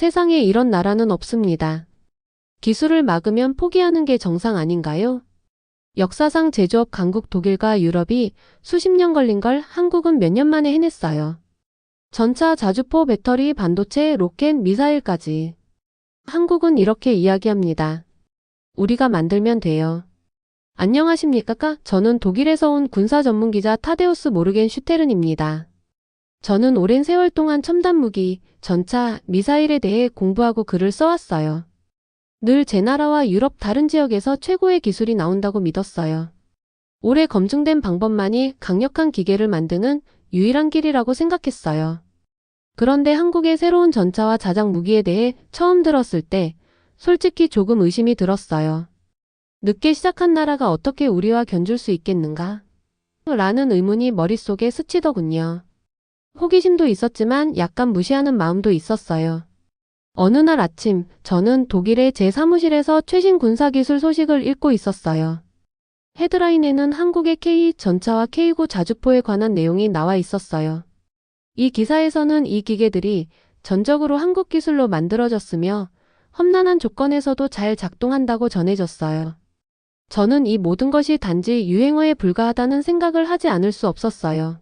세상에 이런 나라는 없습니다. 기술을 막으면 포기하는 게 정상 아닌가요? 역사상 제조업 강국 독일과 유럽이 수십 년 걸린 걸 한국은 몇 년 만에 해냈어요. 전차, 자주포, 배터리, 반도체, 로켓, 미사일까지. 한국은 이렇게 이야기합니다. 우리가 만들면 돼요. 안녕하십니까? 저는 독일에서 온 군사 전문 기자 타데우스 모르겐슈테른입니다. 저는 오랜 세월 동안 첨단 무기, 전차, 미사일에 대해 공부하고 글을 써왔어요. 늘 제 나라와 유럽 다른 지역에서 최고의 기술이 나온다고 믿었어요. 오래 검증된 방법만이 강력한 기계를 만드는 유일한 길이라고 생각했어요. 그런데 한국의 새로운 전차와 자작 무기에 대해 처음 들었을 때 솔직히 조금 의심이 들었어요. 늦게 시작한 나라가 어떻게 우리와 견줄 수 있겠는가? 라는 의문이 머릿속에 스치더군요. 호기심도 있었지만 약간 무시하는 마음도 있었어요. 어느 날 아침, 저는 독일의 제 사무실에서 최신 군사기술 소식을 읽고 있었어요. 헤드라인에는 한국의 K 전차와 K9 자주포에 관한 내용이 나와 있었어요. 이 기사에서는 이 기계들이 전적으로 한국 기술로 만들어졌으며 험난한 조건에서도 잘 작동한다고 전해졌어요. 저는 이 모든 것이 단지 유행어에 불과하다는 생각을 하지 않을 수 없었어요.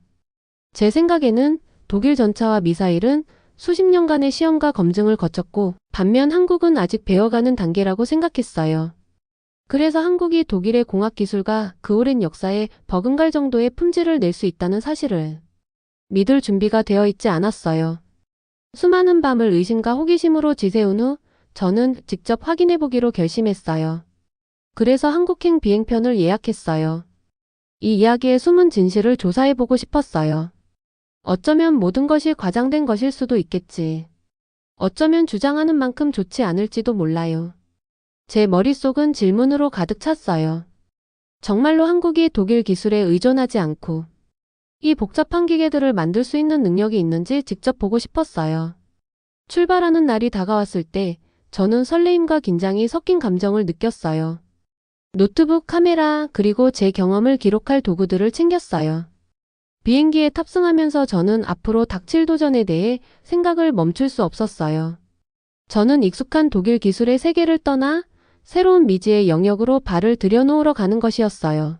제 생각에는 독일 전차와 미사일은 수십 년간의 시험과 검증을 거쳤고 반면 한국은 아직 배워가는 단계라고 생각했어요. 그래서 한국이 독일의 공학기술과 그 오랜 역사에 버금갈 정도의 품질을 낼 수 있다는 사실을 믿을 준비가 되어 있지 않았어요. 수많은 밤을 의심과 호기심으로 지새운 후 저는 직접 확인해보기로 결심했어요. 그래서 한국행 비행편을 예약했어요. 이 이야기의 숨은 진실을 조사해보고 싶었어요. 어쩌면 모든 것이 과장된 것일 수도 있겠지. 어쩌면 주장하는 만큼 좋지 않을지도 몰라요. 제 머릿속은 질문으로 가득 찼어요. 정말로 한국이 독일 기술에 의존하지 않고 이 복잡한 기계들을 만들 수 있는 능력이 있는지 직접 보고 싶었어요. 출발하는 날이 다가왔을 때 저는 설레임과 긴장이 섞인 감정을 느꼈어요. 노트북, 카메라, 그리고 제 경험을 기록할 도구들을 챙겼어요. 비행기에 탑승하면서 저는 앞으로 닥칠 도전에 대해 생각을 멈출 수 없었어요. 저는 익숙한 독일 기술의 세계를 떠나 새로운 미지의 영역으로 발을 들여놓으러 가는 것이었어요.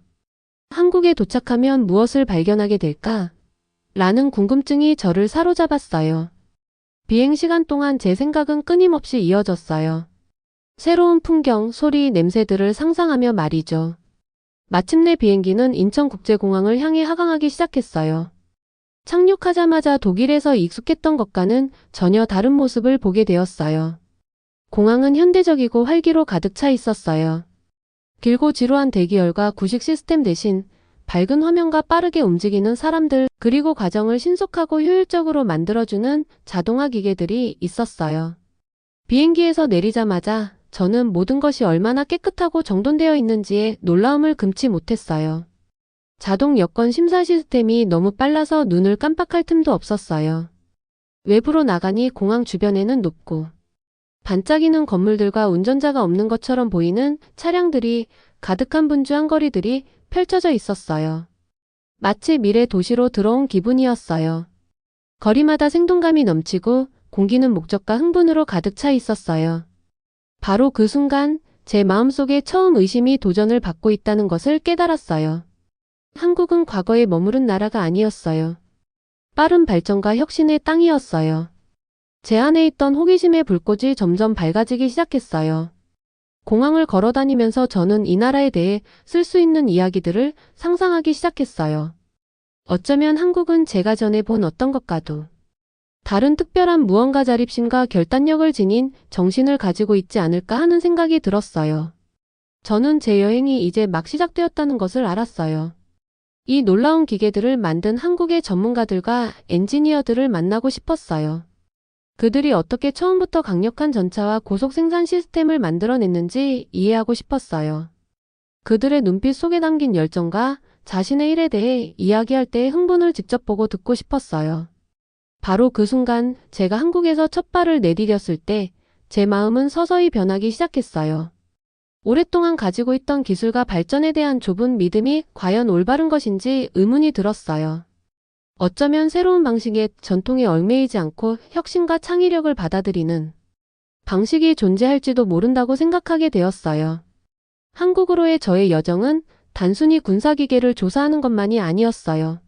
한국에 도착하면 무엇을 발견하게 될까? 라는 궁금증이 저를 사로잡았어요. 비행 시간 동안 제 생각은 끊임없이 이어졌어요. 새로운 풍경, 소리, 냄새들을 상상하며 말이죠. 마침내 비행기는 인천국제공항을 향해 하강하기 시작했어요. 착륙하자마자 독일에서 익숙했던 것과는 전혀 다른 모습을 보게 되었어요. 공항은 현대적이고 활기로 가득 차 있었어요. 길고 지루한 대기열과 구식 시스템 대신 밝은 화면과 빠르게 움직이는 사람들, 그리고 과정을 신속하고 효율적으로 만들어주는 자동화 기계들이 있었어요. 비행기에서 내리자마자 저는 모든 것이 얼마나 깨끗하고 정돈되어 있는지에 놀라움을 금치 못했어요. 자동 여권 심사 시스템이 너무 빨라서 눈을 깜빡할 틈도 없었어요. 외부로 나가니 공항 주변에는 높고 반짝이는 건물들과 운전자가 없는 것처럼 보이는 차량들이 가득한 분주한 거리들이 펼쳐져 있었어요. 마치 미래 도시로 들어온 기분이었어요. 거리마다 생동감이 넘치고 공기는 목적과 흥분으로 가득 차 있었어요. 바로 그 순간 제 마음속에 처음 의심이 도전을 받고 있다는 것을 깨달았어요. 한국은 과거에 머무른 나라가 아니었어요. 빠른 발전과 혁신의 땅이었어요. 제 안에 있던 호기심의 불꽃이 점점 밝아지기 시작했어요. 공항을 걸어다니면서 저는 이 나라에 대해 쓸 수 있는 이야기들을 상상하기 시작했어요. 어쩌면 한국은 제가 전에 본 어떤 것과도 다른 특별한 무언가 자립심과 결단력을 지닌 정신을 가지고 있지 않을까 하는 생각이 들었어요. 저는 제 여행이 이제 막 시작되었다는 것을 알았어요. 이 놀라운 기계들을 만든 한국의 전문가들과 엔지니어들을 만나고 싶었어요. 그들이 어떻게 처음부터 강력한 전차와 고속 생산 시스템을 만들어냈는지 이해하고 싶었어요. 그들의 눈빛 속에 담긴 열정과 자신의 일에 대해 이야기할 때의 흥분을 직접 보고 듣고 싶었어요. 바로 그 순간 제가 한국에서 첫 발을 내디뎠을 때 제 마음은 서서히 변하기 시작했어요. 오랫동안 가지고 있던 기술과 발전에 대한 좁은 믿음이 과연 올바른 것인지 의문이 들었어요. 어쩌면 새로운 방식의 전통에 얽매이지 않고 혁신과 창의력을 받아들이는 방식이 존재할지도 모른다고 생각하게 되었어요. 한국으로의 저의 여정은 단순히 군사기계를 조사하는 것만이 아니었어요.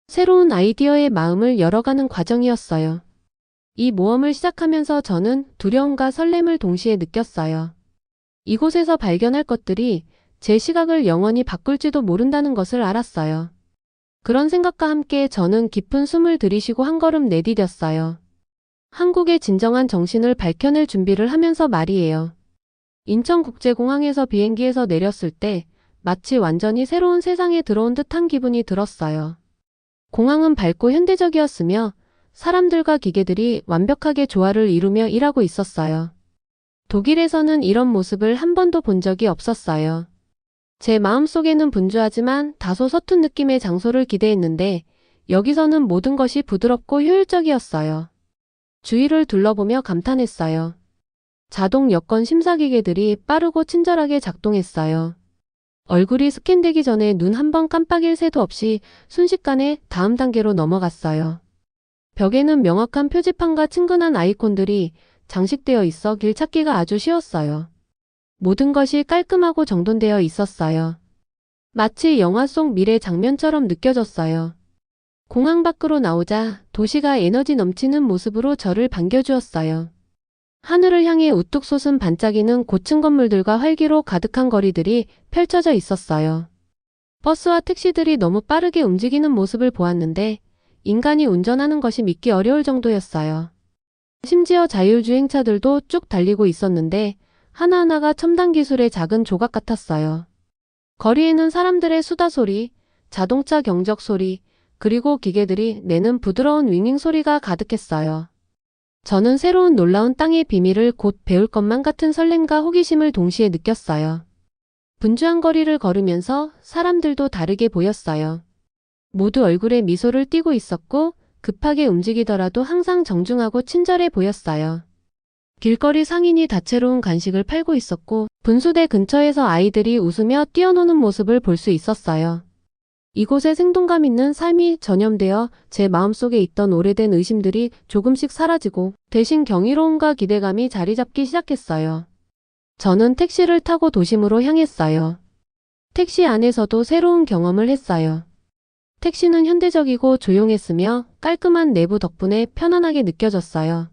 새로운 아이디어의 마음을 열어가는 과정이었어요. 이 모험을 시작하면서 저는 두려움과 설렘을 동시에 느꼈어요. 이곳에서 발견할 것들이 제 시각을 영원히 바꿀지도 모른다는 것을 알았어요. 그런 생각과 함께 저는 깊은 숨을 들이쉬고 한 걸음 내디뎠어요. 한국의 진정한 정신을 밝혀낼 준비를 하면서 말이에요. 인천국제공항에서 비행기에서 내렸을 때 마치 완전히 새로운 세상에 들어온 듯한 기분이 들었어요. 공항은 밝고 현대적이었으며 사람들과 기계들이 완벽하게 조화를 이루며 일하고 있었어요. 독일에서는 이런 모습을 한 번도 본 적이 없었어요. 제 마음속에는 분주하지만 다소 서툰 느낌의 장소를 기대했는데 여기서는 모든 것이 부드럽고 효율적이었어요. 주위를 둘러보며 감탄했어요. 자동 여권 심사 기계들이 빠르고 친절하게 작동했어요. 얼굴이 스캔되기 전에 눈 한 번 깜빡일 새도 없이 순식간에 다음 단계로 넘어갔어요. 벽에는 명확한 표지판과 친근한 아이콘들이 장식되어 있어 길 찾기가 아주 쉬웠어요. 모든 것이 깔끔하고 정돈되어 있었어요. 마치 영화 속 미래 장면처럼 느껴졌어요. 공항 밖으로 나오자 도시가 에너지 넘치는 모습으로 저를 반겨주었어요. 하늘을 향해 우뚝 솟은 반짝이는 고층 건물들과 활기로 가득한 거리들이 펼쳐져 있었어요. 버스와 택시들이 너무 빠르게 움직이는 모습을 보았는데 인간이 운전하는 것이 믿기 어려울 정도였어요. 심지어 자율주행차들도 쭉 달리고 있었는데 하나하나가 첨단 기술의 작은 조각 같았어요. 거리에는 사람들의 수다 소리, 자동차 경적 소리, 그리고 기계들이 내는 부드러운 윙윙 소리가 가득했어요. 저는 새로운 놀라운 땅의 비밀을 곧 배울 것만 같은 설렘과 호기심을 동시에 느꼈어요. 분주한 거리를 걸으면서 사람들도 다르게 보였어요. 모두 얼굴에 미소를 띠고 있었고 급하게 움직이더라도 항상 정중하고 친절해 보였어요. 길거리 상인이 다채로운 간식을 팔고 있었고 분수대 근처에서 아이들이 웃으며 뛰어노는 모습을 볼 수 있었어요. 이곳에 생동감 있는 삶이 전염되어 제 마음속에 있던 오래된 의심들이 조금씩 사라지고 대신 경이로움과 기대감이 자리 잡기 시작했어요. 저는 택시를 타고 도심으로 향했어요. 택시 안에서도 새로운 경험을 했어요. 택시는 현대적이고 조용했으며 깔끔한 내부 덕분에 편안하게 느껴졌어요.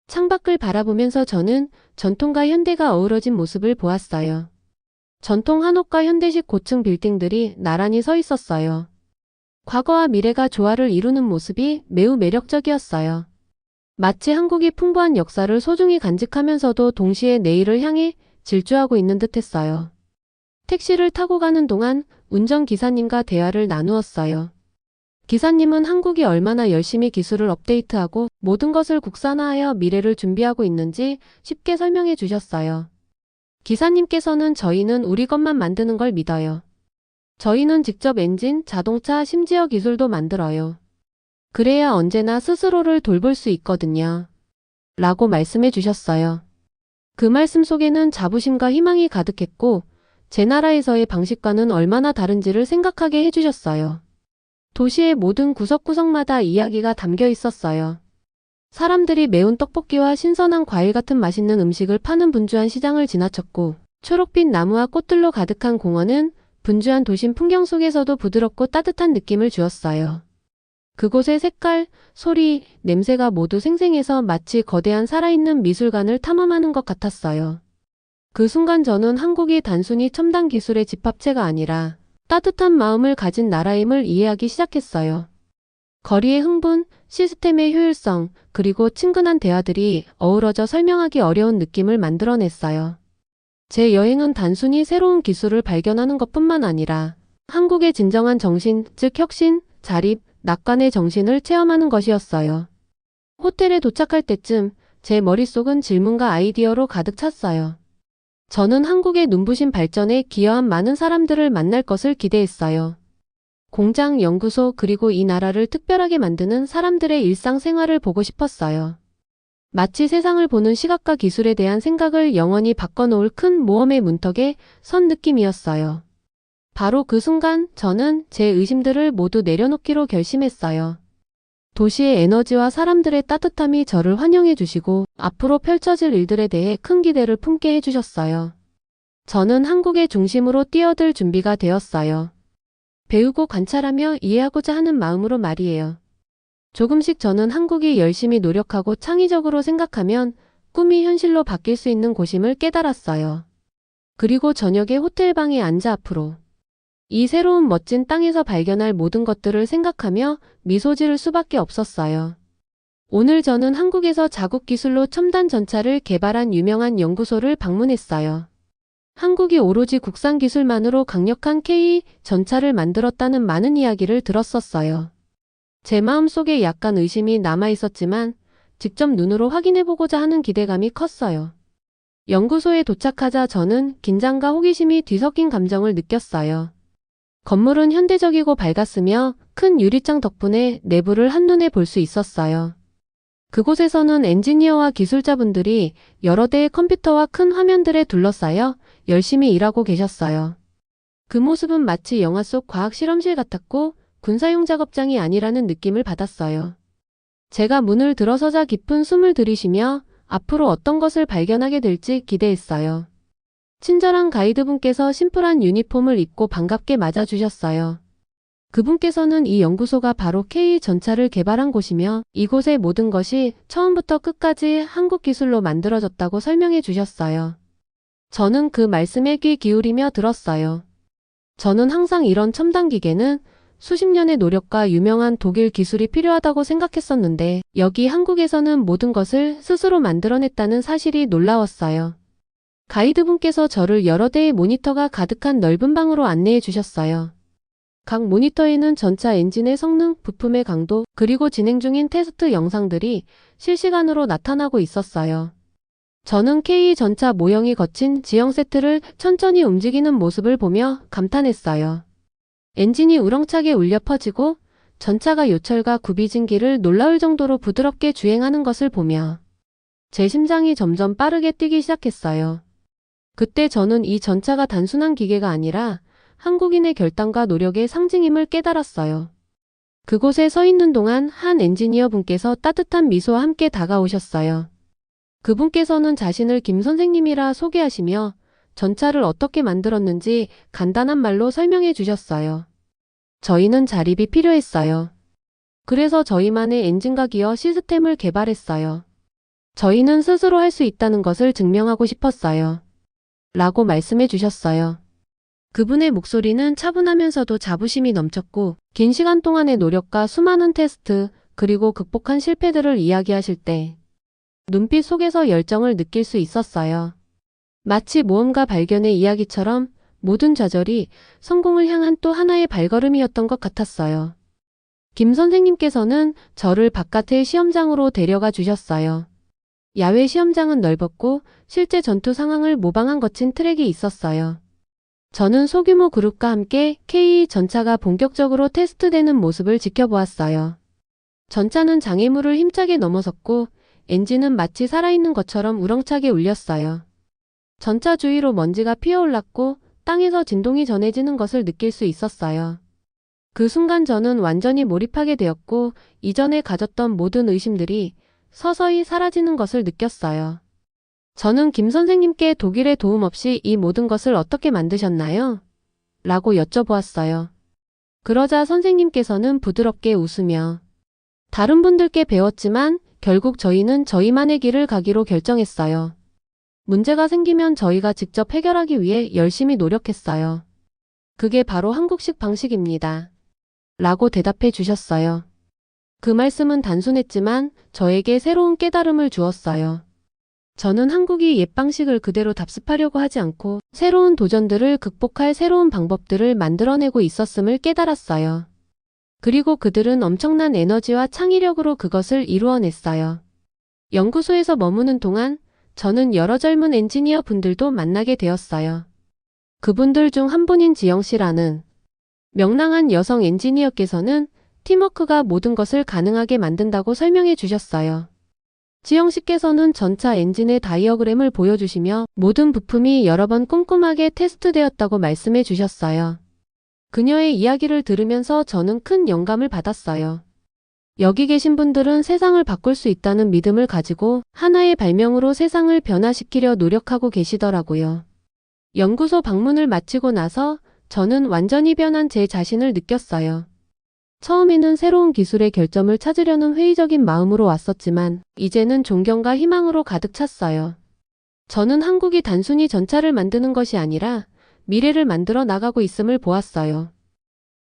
창밖을 바라보면서 저는 전통과 현대가 어우러진 모습을 보았어요. 전통 한옥과 현대식 고층 빌딩들이 나란히 서 있었어요. 과거와 미래가 조화를 이루는 모습이 매우 매력적이었어요. 마치 한국이 풍부한 역사를 소중히 간직하면서도 동시에 내일을 향해 질주하고 있는 듯했어요. 택시를 타고 가는 동안 운전기사님과 대화를 나누었어요. 기사님은 한국이 얼마나 열심히 기술을 업데이트하고 모든 것을 국산화하여 미래를 준비하고 있는지 쉽게 설명해 주셨어요. 기사님께서는 저희는 우리 것만 만드는 걸 믿어요. 저희는 직접 엔진, 자동차, 심지어 기술도 만들어요. 그래야 언제나 스스로를 돌볼 수 있거든요. 라고 말씀해 주셨어요. 그 말씀 속에는 자부심과 희망이 가득했고 제 나라에서의 방식과는 얼마나 다른지를 생각하게 해주셨어요. 도시의 모든 구석구석마다 이야기가 담겨 있었어요. 사람들이 매운 떡볶이와 신선한 과일 같은 맛있는 음식을 파는 분주한 시장을 지나쳤고 초록빛 나무와 꽃들로 가득한 공원은 분주한 도심 풍경 속에서도 부드럽고 따뜻한 느낌을 주었어요. 그곳의 색깔, 소리, 냄새가 모두 생생해서 마치 거대한 살아있는 미술관을 탐험하는 것 같았어요. 그 순간 저는 한국이 단순히 첨단 기술의 집합체가 아니라 따뜻한 마음을 가진 나라임을 이해하기 시작했어요. 거리의 흥분, 시스템의 효율성, 그리고 친근한 대화들이 어우러져 설명하기 어려운 느낌을 만들어냈어요. 제 여행은 단순히 새로운 기술을 발견하는 것뿐만 아니라 한국의 진정한 정신, 즉 혁신, 자립, 낙관의 정신을 체험하는 것이었어요. 호텔에 도착할 때쯤 제 머릿속은 질문과 아이디어로 가득 찼어요. 저는 한국의 눈부신 발전에 기여한 많은 사람들을 만날 것을 기대했어요. 공장, 연구소, 그리고 이 나라를 특별하게 만드는 사람들의 일상생활을 보고 싶었어요. 마치 세상을 보는 시각과 기술에 대한 생각을 영원히 바꿔놓을 큰 모험의 문턱에 선 느낌이었어요. 바로 그 순간 저는 제 의심들을 모두 내려놓기로 결심했어요. 도시의 에너지와 사람들의 따뜻함이 저를 환영해 주시고 앞으로 펼쳐질 일들에 대해 큰 기대를 품게 해주셨어요. 저는 한국의 중심으로 뛰어들 준비가 되었어요. 배우고 관찰하며 이해하고자 하는 마음으로 말이에요. 조금씩 저는 한국이 열심히 노력하고 창의적으로 생각하면 꿈이 현실로 바뀔 수 있는 곳임을 깨달았어요. 그리고 저녁에 호텔방에 앉아 앞으로 이 새로운 멋진 땅에서 발견할 모든 것들을 생각하며 미소 지을 수밖에 없었어요. 오늘 저는 한국에서 자국 기술로 첨단 전차를 개발한 유명한 연구소를 방문했어요. 한국이 오로지 국산 기술만으로 강력한 K 전차를 만들었다는 많은 이야기를 들었었어요. 제 마음속에 약간 의심이 남아 있었지만 직접 눈으로 확인해보고자 하는 기대감이 컸어요. 연구소에 도착하자 저는 긴장과 호기심이 뒤섞인 감정을 느꼈어요. 건물은 현대적이고 밝았으며 큰 유리창 덕분에 내부를 한눈에 볼 수 있었어요. 그곳에서는 엔지니어와 기술자분들이 여러 대의 컴퓨터와 큰 화면들에 둘러싸여 열심히 일하고 계셨어요. 그 모습은 마치 영화 속 과학 실험실 같았고 군사용 작업장이 아니라는 느낌을 받았어요. 제가 문을 들어서자 깊은 숨을 들이쉬며 앞으로 어떤 것을 발견하게 될지 기대했어요. 친절한 가이드분께서 심플한 유니폼을 입고 반갑게 맞아주셨어요. 그분께서는 이 연구소가 바로 K 전차를 개발한 곳이며 이곳의 모든 것이 처음부터 끝까지 한국 기술로 만들어졌다고 설명해 주셨어요. 저는 그 말씀에 귀 기울이며 들었어요. 저는 항상 이런 첨단 기계는 수십 년의 노력과 유명한 독일 기술이 필요하다고 생각했었는데 여기 한국에서는 모든 것을 스스로 만들어냈다는 사실이 놀라웠어요. 가이드분께서 저를 여러 대의 모니터가 가득한 넓은 방으로 안내해 주셨어요. 각 모니터에는 전차 엔진의 성능, 부품의 강도, 그리고 진행 중인 테스트 영상들이 실시간으로 나타나고 있었어요. 저는 K 전차 모형이 거친 지형 세트를 천천히 움직이는 모습을 보며 감탄했어요. 엔진이 우렁차게 울려 퍼지고 전차가 요철과 굽이진 길을 놀라울 정도로 부드럽게 주행하는 것을 보며 제 심장이 점점 빠르게 뛰기 시작했어요. 그때 저는 이 전차가 단순한 기계가 아니라 한국인의 결단과 노력의 상징임을 깨달았어요. 그곳에 서 있는 동안 한 엔지니어 분께서 따뜻한 미소와 함께 다가오셨어요. 그분께서는 자신을 김 선생님이라 소개하시며 전차를 어떻게 만들었는지 간단한 말로 설명해 주셨어요. 저희는 자립이 필요했어요. 그래서 저희만의 엔진과 기어 시스템을 개발했어요. 저희는 스스로 할 수 있다는 것을 증명하고 싶었어요. 라고 말씀해 주셨어요. 그분의 목소리는 차분하면서도 자부심이 넘쳤고 긴 시간 동안의 노력과 수많은 테스트 그리고 극복한 실패들을 이야기하실 때 눈빛 속에서 열정을 느낄 수 있었어요. 마치 모험가 발견의 이야기처럼 모든 좌절이 성공을 향한 또 하나의 발걸음이었던 것 같았어요. 김 선생님께서는 저를 바깥의 시험장으로 데려가 주셨어요. 야외 시험장은 넓었고 실제 전투 상황을 모방한 거친 트랙이 있었어요. 저는 소규모 그룹과 함께 K 전차가 본격적으로 테스트되는 모습을 지켜보았어요. 전차는 장애물을 힘차게 넘어섰고 엔진은 마치 살아있는 것처럼 우렁차게 울렸어요. 전차 주위로 먼지가 피어올랐고 땅에서 진동이 전해지는 것을 느낄 수 있었어요. 그 순간 저는 완전히 몰입하게 되었고 이전에 가졌던 모든 의심들이 서서히 사라지는 것을 느꼈어요. 저는 김 선생님께 독일의 도움 없이 이 모든 것을 어떻게 만드셨나요? 라고 여쭤보았어요. 그러자 선생님께서는 부드럽게 웃으며 다른 분들께 배웠지만 결국 저희는 저희만의 길을 가기로 결정했어요. 문제가 생기면 저희가 직접 해결하기 위해 열심히 노력했어요. 그게 바로 한국식 방식입니다. 라고 대답해 주셨어요. 그 말씀은 단순했지만 저에게 새로운 깨달음을 주었어요. 저는 한국이 옛 방식을 그대로 답습하려고 하지 않고 새로운 도전들을 극복할 새로운 방법들을 만들어내고 있었음을 깨달았어요. 그리고 그들은 엄청난 에너지와 창의력으로 그것을 이루어냈어요. 연구소에서 머무는 동안 저는 여러 젊은 엔지니어 분들도 만나게 되었어요. 그분들 중 한 분인 지영 씨라는 명랑한 여성 엔지니어께서는 팀워크가 모든 것을 가능하게 만든다고 설명해 주셨어요. 지영 씨께서는 전차 엔진의 다이어그램을 보여주시며 모든 부품이 여러 번 꼼꼼하게 테스트되었다고 말씀해 주셨어요. 그녀의 이야기를 들으면서 저는 큰 영감을 받았어요. 여기 계신 분들은 세상을 바꿀 수 있다는 믿음을 가지고 하나의 발명으로 세상을 변화시키려 노력하고 계시더라고요. 연구소 방문을 마치고 나서 저는 완전히 변한 제 자신을 느꼈어요. 처음에는 새로운 기술의 결점을 찾으려는 회의적인 마음으로 왔었지만 이제는 존경과 희망으로 가득 찼어요. 저는 한국이 단순히 전차를 만드는 것이 아니라 미래를 만들어 나가고 있음을 보았어요.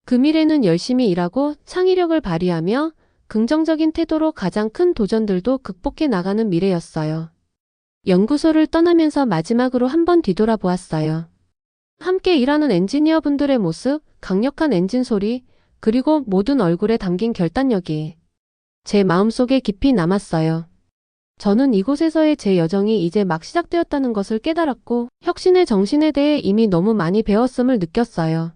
그 미래는 열심히 일하고 창의력을 발휘하며 긍정적인 태도로 가장 큰 도전들도 극복해 나가는 미래였어요. 연구소를 떠나면서 마지막으로 한번 뒤돌아보았어요. 함께 일하는 엔지니어분들의 모습, 강력한 엔진 소리, 그리고 모든 얼굴에 담긴 결단력이 제 마음속에 깊이 남았어요. 저는 이곳에서의 제 여정이 이제 막 시작되었다는 것을 깨달았고 혁신의 정신에 대해 이미 너무 많이 배웠음을 느꼈어요.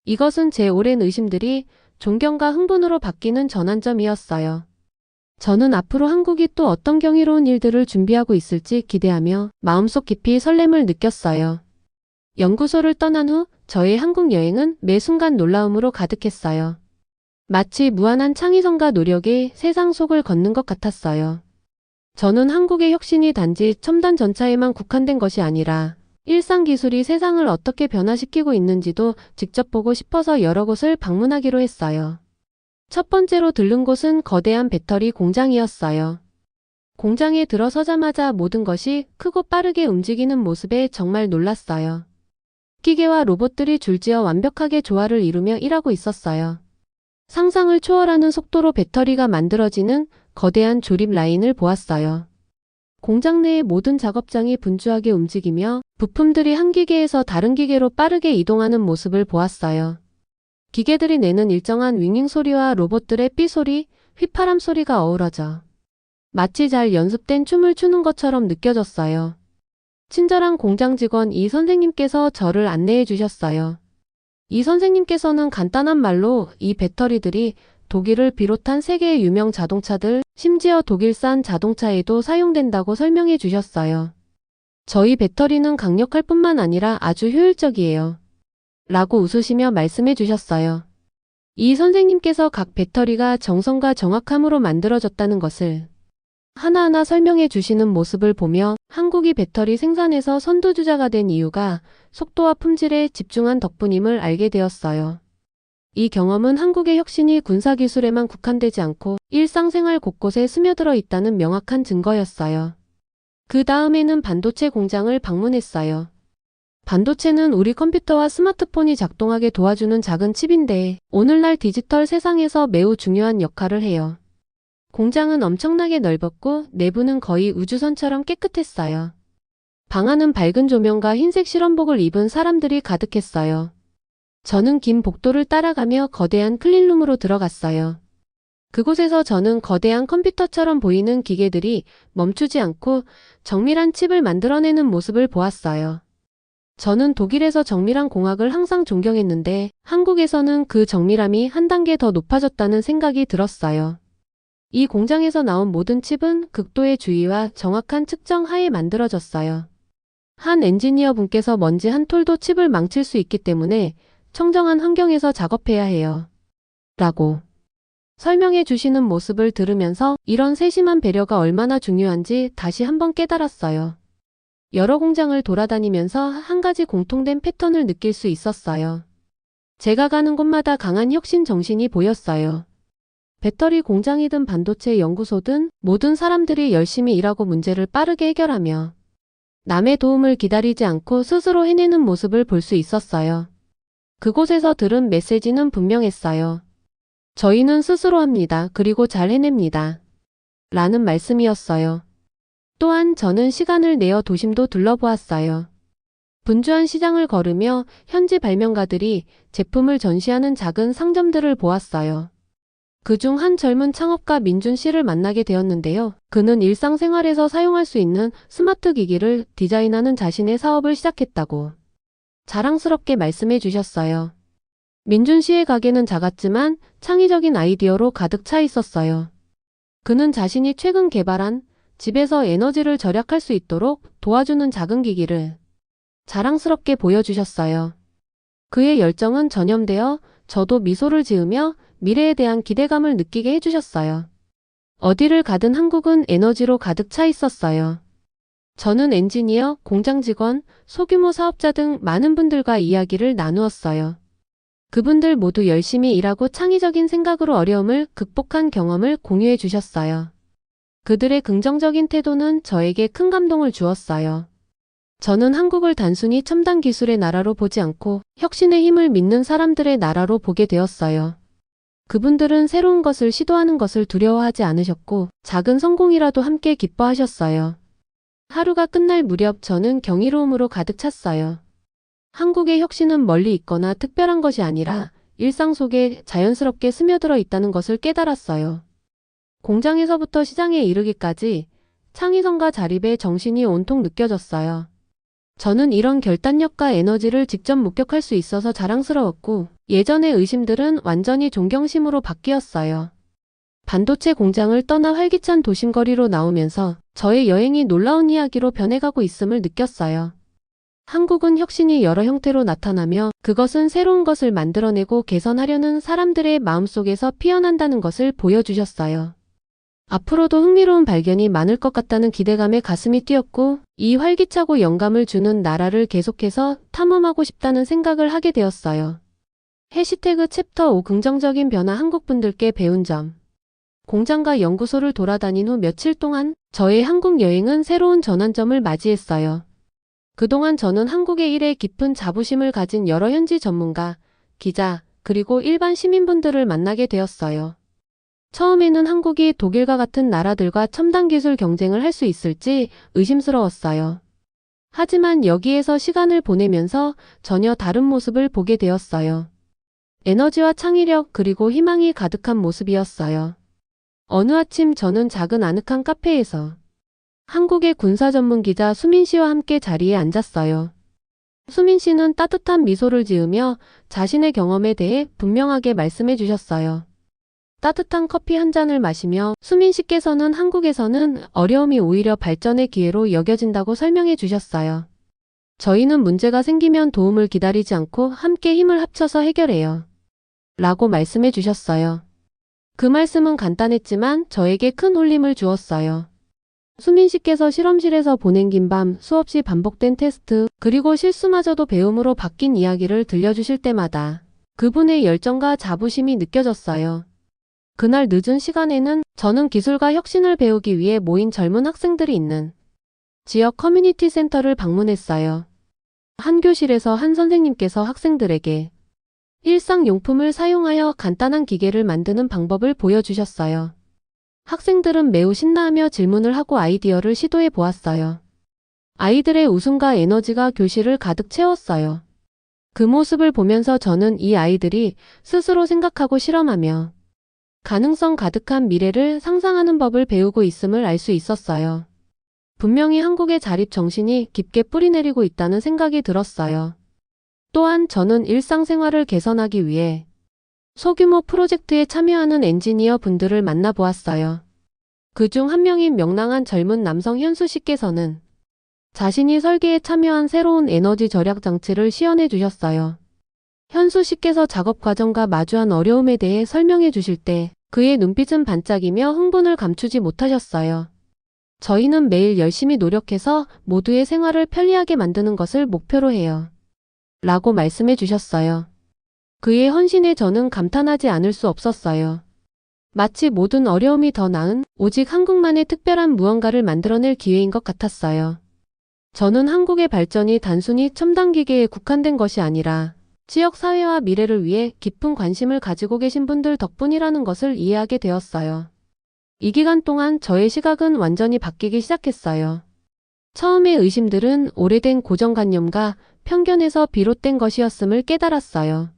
이것은 제 오랜 의심들이 존경과 흥분으로 바뀌는 전환점이었어요. 저는 앞으로 한국이 또 어떤 경이로운 일들을 준비하고 있을지 기대하며 마음속 깊이 설렘을 느꼈어요. 연구소를 떠난 후 저의 한국 여행은 매 순간 놀라움으로 가득했어요. 마치 무한한 창의성과 노력이 세상 속을 걷는 것 같았어요. 저는 한국의 혁신이 단지 첨단 전차에만 국한된 것이 아니라 일상 기술이 세상을 어떻게 변화시키고 있는지도 직접 보고 싶어서 여러 곳을 방문하기로 했어요. 첫 번째로 들른 곳은 거대한 배터리 공장이었어요. 공장에 들어서자마자 모든 것이 크고 빠르게 움직이는 모습에 정말 놀랐어요. 기계와 로봇들이 줄지어 완벽하게 조화를 이루며 일하고 있었어요. 상상을 초월하는 속도로 배터리가 만들어지는 거대한 조립 라인을 보았어요. 공장 내의 모든 작업장이 분주하게 움직이며 부품들이 한 기계에서 다른 기계로 빠르게 이동하는 모습을 보았어요. 기계들이 내는 일정한 윙윙 소리와 로봇들의 삐 소리, 휘파람 소리가 어우러져 마치 잘 연습된 춤을 추는 것처럼 느껴졌어요. 친절한 공장 직원 이 선생님께서 저를 안내해 주셨어요. 이 선생님께서는 간단한 말로 이 배터리들이 독일을 비롯한 세계의 유명 자동차들, 심지어 독일산 자동차에도 사용된다고 설명해 주셨어요. 저희 배터리는 강력할 뿐만 아니라 아주 효율적이에요. 라고 웃으시며 말씀해 주셨어요. 이 선생님께서 각 배터리가 정성과 정확함으로 만들어졌다는 것을 하나하나 설명해 주시는 모습을 보며 한국이 배터리 생산에서 선두주자가 된 이유가 속도와 품질에 집중한 덕분임을 알게 되었어요. 이 경험은 한국의 혁신이 군사기술에만 국한되지 않고 일상생활 곳곳에 스며들어 있다는 명확한 증거였어요. 그 다음에는 반도체 공장을 방문했어요. 반도체는 우리 컴퓨터와 스마트폰이 작동하게 도와주는 작은 칩인데 오늘날 디지털 세상에서 매우 중요한 역할을 해요. 공장은 엄청나게 넓었고 내부는 거의 우주선처럼 깨끗했어요. 방 안은 밝은 조명과 흰색 실험복을 입은 사람들이 가득했어요. 저는 긴 복도를 따라가며 거대한 클린룸으로 들어갔어요. 그곳에서 저는 거대한 컴퓨터처럼 보이는 기계들이 멈추지 않고 정밀한 칩을 만들어내는 모습을 보았어요. 저는 독일에서 정밀한 공학을 항상 존경했는데 한국에서는 그 정밀함이 한 단계 더 높아졌다는 생각이 들었어요. 이 공장에서 나온 모든 칩은 극도의 주의와 정확한 측정 하에 만들어졌어요. 한 엔지니어 분께서 먼지 한 톨도 칩을 망칠 수 있기 때문에 청정한 환경에서 작업해야 해요. 라고 설명해 주시는 모습을 들으면서 이런 세심한 배려가 얼마나 중요한지 다시 한번 깨달았어요. 여러 공장을 돌아다니면서 한 가지 공통된 패턴을 느낄 수 있었어요. 제가 가는 곳마다 강한 혁신 정신이 보였어요. 배터리 공장이든 반도체 연구소든 모든 사람들이 열심히 일하고 문제를 빠르게 해결하며 남의 도움을 기다리지 않고 스스로 해내는 모습을 볼 수 있었어요. 그곳에서 들은 메시지는 분명했어요. 저희는 스스로 합니다. 그리고 잘 해냅니다. 라는 말씀이었어요. 또한 저는 시간을 내어 도심도 둘러보았어요. 분주한 시장을 걸으며 현지 발명가들이 제품을 전시하는 작은 상점들을 보았어요. 그중 한 젊은 창업가 민준 씨를 만나게 되었는데요. 그는 일상생활에서 사용할 수 있는 스마트 기기를 디자인하는 자신의 사업을 시작했다고 자랑스럽게 말씀해 주셨어요. 민준 씨의 가게는 작았지만 창의적인 아이디어로 가득 차 있었어요. 그는 자신이 최근 개발한 집에서 에너지를 절약할 수 있도록 도와주는 작은 기기를 자랑스럽게 보여주셨어요. 그의 열정은 전염되어 저도 미소를 지으며 미래에 대한 기대감을 느끼게 해주셨어요. 어디를 가든 한국은 에너지로 가득 차 있었어요. 저는 엔지니어, 공장 직원, 소규모 사업자 등 많은 분들과 이야기를 나누었어요. 그분들 모두 열심히 일하고 창의적인 생각으로 어려움을 극복한 경험을 공유해 주셨어요. 그들의 긍정적인 태도는 저에게 큰 감동을 주었어요. 저는 한국을 단순히 첨단 기술의 나라로 보지 않고 혁신의 힘을 믿는 사람들의 나라로 보게 되었어요. 그분들은 새로운 것을 시도하는 것을 두려워하지 않으셨고 작은 성공이라도 함께 기뻐하셨어요. 하루가 끝날 무렵 저는 경이로움으로 가득 찼어요. 한국의 혁신은 멀리 있거나 특별한 것이 아니라 일상 속에 자연스럽게 스며들어 있다는 것을 깨달았어요. 공장에서부터 시장에 이르기까지 창의성과 자립의 정신이 온통 느껴졌어요. 저는 이런 결단력과 에너지를 직접 목격할 수 있어서 자랑스러웠고 예전의 의심들은 완전히 존경심으로 바뀌었어요. 반도체 공장을 떠나 활기찬 도심거리로 나오면서 저의 여행이 놀라운 이야기로 변해가고 있음을 느꼈어요. 한국은 혁신이 여러 형태로 나타나며 그것은 새로운 것을 만들어내고 개선하려는 사람들의 마음속에서 피어난다는 것을 보여주셨어요. 앞으로도 흥미로운 발견이 많을 것 같다는 기대감에 가슴이 뛰었고 이 활기차고 영감을 주는 나라를 계속해서 탐험하고 싶다는 생각을 하게 되었어요. 해시태그 챕터 5 긍정적인 변화 한국 분들께 배운 점. 공장과 연구소를 돌아다닌 후 며칠 동안 저의 한국 여행은 새로운 전환점을 맞이했어요. 그동안 저는 한국의 일에 깊은 자부심을 가진 여러 현지 전문가, 기자, 그리고 일반 시민분들을 만나게 되었어요. 처음에는 한국이 독일과 같은 나라들과 첨단 기술 경쟁을 할 수 있을지 의심스러웠어요. 하지만 여기에서 시간을 보내면서 전혀 다른 모습을 보게 되었어요. 에너지와 창의력 그리고 희망이 가득한 모습이었어요. 어느 아침 저는 작은 아늑한 카페에서 한국의 군사 전문 기자 수민 씨와 함께 자리에 앉았어요. 수민 씨는 따뜻한 미소를 지으며 자신의 경험에 대해 분명하게 말씀해 주셨어요. 따뜻한 커피 한 잔을 마시며 수민 씨께서는 한국에서는 어려움이 오히려 발전의 기회로 여겨진다고 설명해 주셨어요. 저희는 문제가 생기면 도움을 기다리지 않고 함께 힘을 합쳐서 해결해요. 라고 말씀해 주셨어요. 그 말씀은 간단했지만 저에게 큰 울림을 주었어요. 수민 씨께서 실험실에서 보낸 긴 밤, 수없이 반복된 테스트, 그리고 실수마저도 배움으로 바뀐 이야기를 들려주실 때마다 그분의 열정과 자부심이 느껴졌어요. 그날 늦은 시간에는 저는 기술과 혁신을 배우기 위해 모인 젊은 학생들이 있는 지역 커뮤니티 센터를 방문했어요. 한 교실에서 한 선생님께서 학생들에게 일상용품을 사용하여 간단한 기계를 만드는 방법을 보여주셨어요. 학생들은 매우 신나하며 질문을 하고 아이디어를 시도해 보았어요. 아이들의 웃음과 에너지가 교실을 가득 채웠어요. 그 모습을 보면서 저는 이 아이들이 스스로 생각하고 실험하며 가능성 가득한 미래를 상상하는 법을 배우고 있음을 알 수 있었어요. 분명히 한국의 자립 정신이 깊게 뿌리내리고 있다는 생각이 들었어요. 또한 저는 일상생활을 개선하기 위해 소규모 프로젝트에 참여하는 엔지니어 분들을 만나보았어요. 그중 한 명인 명랑한 젊은 남성 현수 씨께서는 자신이 설계에 참여한 새로운 에너지 절약 장치를 시연해 주셨어요. 현수 씨께서 작업 과정과 마주한 어려움에 대해 설명해 주실 때 그의 눈빛은 반짝이며 흥분을 감추지 못하셨어요. 저희는 매일 열심히 노력해서 모두의 생활을 편리하게 만드는 것을 목표로 해요. 라고 말씀해 주셨어요. 그의 헌신에 저는 감탄하지 않을 수 없었어요. 마치 모든 어려움이 더 나은 오직 한국만의 특별한 무언가를 만들어낼 기회인 것 같았어요. 저는 한국의 발전이 단순히 첨단 기계에 국한된 것이 아니라 지역 사회와 미래를 위해 깊은 관심을 가지고 계신 분들 덕분이라는 것을 이해하게 되었어요. 이 기간 동안 저의 시각은 완전히 바뀌기 시작했어요. 처음의 의심들은 오래된 고정관념과 편견에서 비롯된 것이었음을 깨달았어요.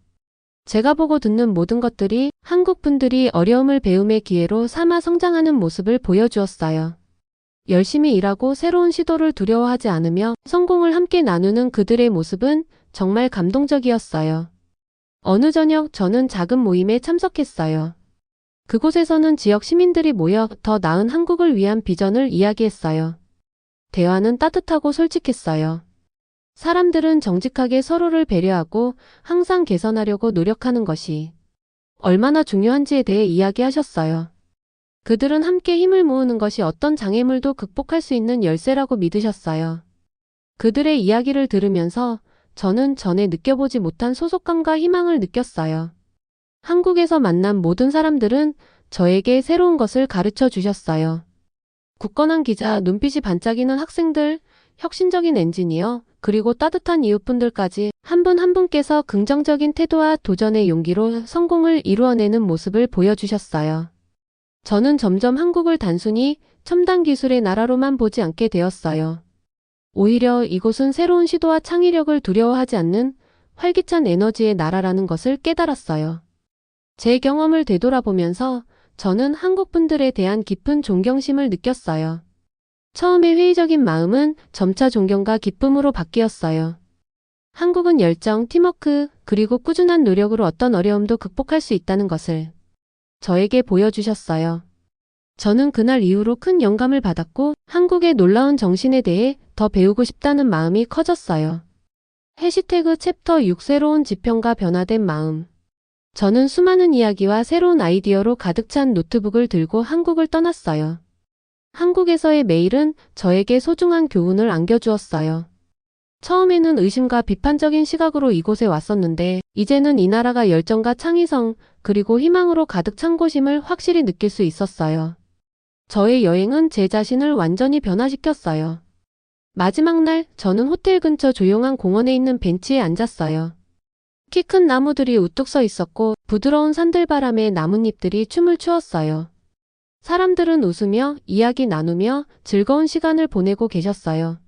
제가 보고 듣는 모든 것들이 한국 분들이 어려움을 배움의 기회로 삼아 성장하는 모습을 보여주었어요. 열심히 일하고 새로운 시도를 두려워하지 않으며 성공을 함께 나누는 그들의 모습은 정말 감동적이었어요. 어느 저녁 저는 작은 모임에 참석했어요. 그곳에서는 지역 시민들이 모여 더 나은 한국을 위한 비전을 이야기했어요. 대화는 따뜻하고 솔직했어요. 사람들은 정직하게 서로를 배려하고 항상 개선하려고 노력하는 것이 얼마나 중요한지에 대해 이야기하셨어요. 그들은 함께 힘을 모으는 것이 어떤 장애물도 극복할 수 있는 열쇠라고 믿으셨어요. 그들의 이야기를 들으면서 저는 전에 느껴보지 못한 소속감과 희망을 느꼈어요. 한국에서 만난 모든 사람들은 저에게 새로운 것을 가르쳐 주셨어요. 굳건한 기자, 눈빛이 반짝이는 학생들, 혁신적인 엔지니어, 그리고 따뜻한 이웃분들까지 한 분 한 분께서 긍정적인 태도와 도전의 용기로 성공을 이루어내는 모습을 보여주셨어요. 저는 점점 한국을 단순히 첨단 기술의 나라로만 보지 않게 되었어요. 오히려 이곳은 새로운 시도와 창의력을 두려워하지 않는 활기찬 에너지의 나라라는 것을 깨달았어요. 제 경험을 되돌아보면서 저는 한국 분들에 대한 깊은 존경심을 느꼈어요. 처음에 회의적인 마음은 점차 존경과 기쁨으로 바뀌었어요. 한국은 열정, 팀워크, 그리고 꾸준한 노력으로 어떤 어려움도 극복할 수 있다는 것을 저에게 보여주셨어요. 저는 그날 이후로 큰 영감을 받았고 한국의 놀라운 정신에 대해 더 배우고 싶다는 마음이 커졌어요. 해시태그 챕터 6 새로운 지평과 변화된 마음. 저는 수많은 이야기와 새로운 아이디어로 가득 찬 노트북을 들고 한국을 떠났어요. 한국에서의 매일은 저에게 소중한 교훈을 안겨주었어요. 처음에는 의심과 비판적인 시각으로 이곳에 왔었는데 이제는 이 나라가 열정과 창의성 그리고 희망으로 가득 찬 곳임을 확실히 느낄 수 있었어요. 저의 여행은 제 자신을 완전히 변화시켰어요. 마지막 날 저는 호텔 근처 조용한 공원에 있는 벤치에 앉았어요. 키 큰 나무들이 우뚝 서 있었고 부드러운 산들바람에 나뭇잎들이 춤을 추었어요. 사람들은 웃으며 이야기 나누며 즐거운 시간을 보내고 계셨어요.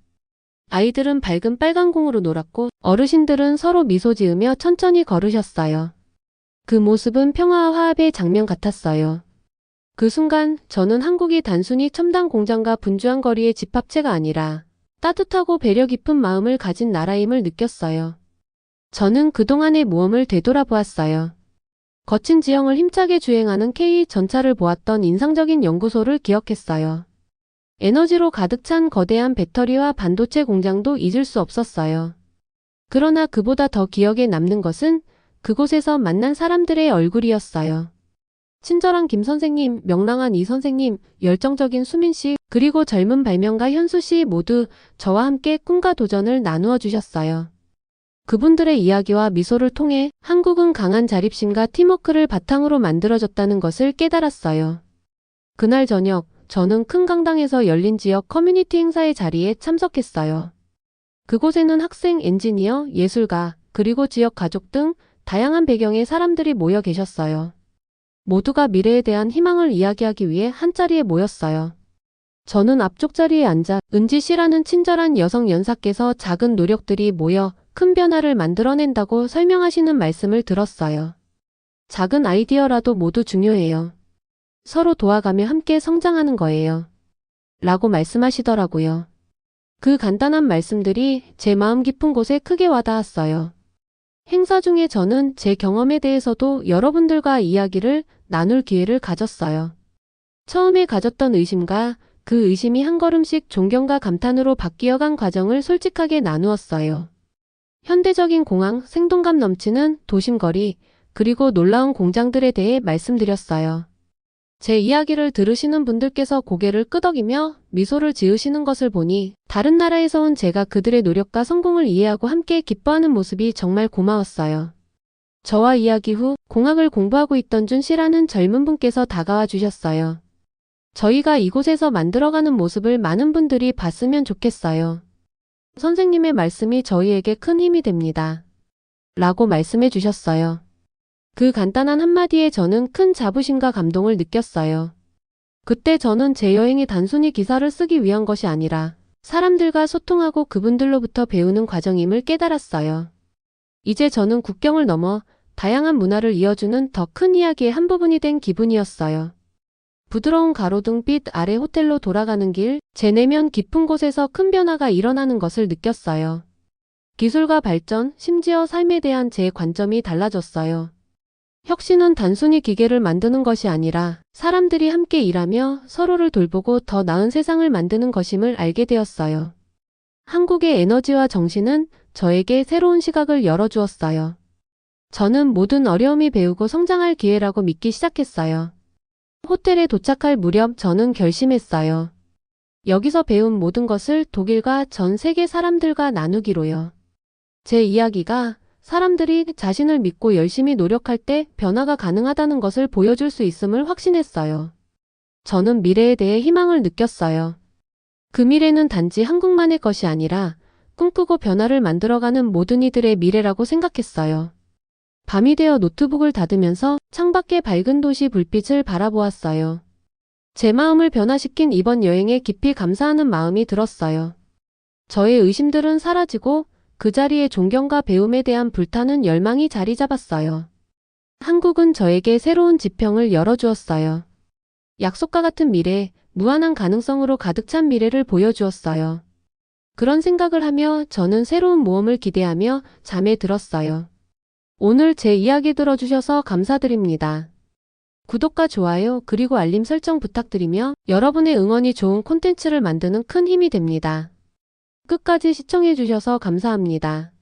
아이들은 밝은 빨간 공으로 놀았고 어르신들은 서로 미소 지으며 천천히 걸으셨어요. 그 모습은 평화와 화합의 장면 같았어요. 그 순간 저는 한국이 단순히 첨단 공장과 분주한 거리의 집합체가 아니라 따뜻하고 배려 깊은 마음을 가진 나라임을 느꼈어요. 저는 그동안의 모험을 되돌아보았어요. 거친 지형을 힘차게 주행하는 K 전차를 보았던 인상적인 연구소를 기억했어요. 에너지로 가득 찬 거대한 배터리와 반도체 공장도 잊을 수 없었어요. 그러나 그보다 더 기억에 남는 것은 그곳에서 만난 사람들의 얼굴이었어요. 친절한 김 선생님, 명랑한 이 선생님, 열정적인 수민 씨, 그리고 젊은 발명가 현수 씨 모두 저와 함께 꿈과 도전을 나누어 주셨어요. 그분들의 이야기와 미소를 통해 한국은 강한 자립심과 팀워크를 바탕으로 만들어졌다는 것을 깨달았어요. 그날 저녁, 저는 큰 강당에서 열린 지역 커뮤니티 행사의 자리에 참석했어요. 그곳에는 학생, 엔지니어, 예술가, 그리고 지역 가족 등 다양한 배경의 사람들이 모여 계셨어요. 모두가 미래에 대한 희망을 이야기하기 위해 한자리에 모였어요. 저는 앞쪽 자리에 앉아 은지 씨라는 친절한 여성 연사께서 작은 노력들이 모여 큰 변화를 만들어낸다고 설명하시는 말씀을 들었어요. 작은 아이디어라도 모두 중요해요. 서로 도와가며 함께 성장하는 거예요. 라고 말씀하시더라고요. 그 간단한 말씀들이 제 마음 깊은 곳에 크게 와닿았어요. 행사 중에 저는 제 경험에 대해서도 여러분들과 이야기를 나눌 기회를 가졌어요. 처음에 가졌던 의심과 그 의심이 한 걸음씩 존경과 감탄으로 바뀌어간 과정을 솔직하게 나누었어요. 현대적인 공항, 생동감 넘치는 도심거리, 그리고 놀라운 공장들에 대해 말씀드렸어요. 제 이야기를 들으시는 분들께서 고개를 끄덕이며 미소를 지으시는 것을 보니 다른 나라에서 온 제가 그들의 노력과 성공을 이해하고 함께 기뻐하는 모습이 정말 고마웠어요. 저와 이야기 후 공학을 공부하고 있던 준 씨라는 젊은 분께서 다가와 주셨어요. 저희가 이곳에서 만들어가는 모습을 많은 분들이 봤으면 좋겠어요. 선생님의 말씀이 저희에게 큰 힘이 됩니다. 라고 말씀해 주셨어요. 그 간단한 한마디에 저는 큰 자부심과 감동을 느꼈어요. 그때 저는 제 여행이 단순히 기사를 쓰기 위한 것이 아니라 사람들과 소통하고 그분들로부터 배우는 과정임을 깨달았어요. 이제 저는 국경을 넘어 다양한 문화를 이어주는 더 큰 이야기의 한 부분이 된 기분이었어요. 부드러운 가로등빛 아래 호텔로 돌아가는 길, 제 내면 깊은 곳에서 큰 변화가 일어나는 것을 느꼈어요. 기술과 발전, 심지어 삶에 대한 제 관점이 달라졌어요. 혁신은 단순히 기계를 만드는 것이 아니라 사람들이 함께 일하며 서로를 돌보고 더 나은 세상을 만드는 것임을 알게 되었어요. 한국의 에너지와 정신은 저에게 새로운 시각을 열어주었어요. 저는 모든 어려움이 배우고 성장할 기회라고 믿기 시작했어요. 호텔에 도착할 무렵 저는 결심했어요. 여기서 배운 모든 것을 독일과 전 세계 사람들과 나누기로요. 제 이야기가 사람들이 자신을 믿고 열심히 노력할 때 변화가 가능하다는 것을 보여줄 수 있음을 확신했어요. 저는 미래에 대해 희망을 느꼈어요. 그 미래는 단지 한국만의 것이 아니라 꿈꾸고 변화를 만들어가는 모든 이들의 미래라고 생각했어요. 밤이 되어 노트북을 닫으면서 창밖의 밝은 도시 불빛을 바라보았어요. 제 마음을 변화시킨 이번 여행에 깊이 감사하는 마음이 들었어요. 저의 의심들은 사라지고 그 자리에 존경과 배움에 대한 불타는 열망이 자리 잡았어요. 한국은 저에게 새로운 지평을 열어주었어요. 약속과 같은 미래, 무한한 가능성으로 가득 찬 미래를 보여주었어요. 그런 생각을 하며 저는 새로운 모험을 기대하며 잠에 들었어요. 오늘 제 이야기 들어주셔서 감사드립니다. 구독과 좋아요 그리고 알림 설정 부탁드리며 여러분의 응원이 좋은 콘텐츠를 만드는 큰 힘이 됩니다. 끝까지 시청해주셔서 감사합니다.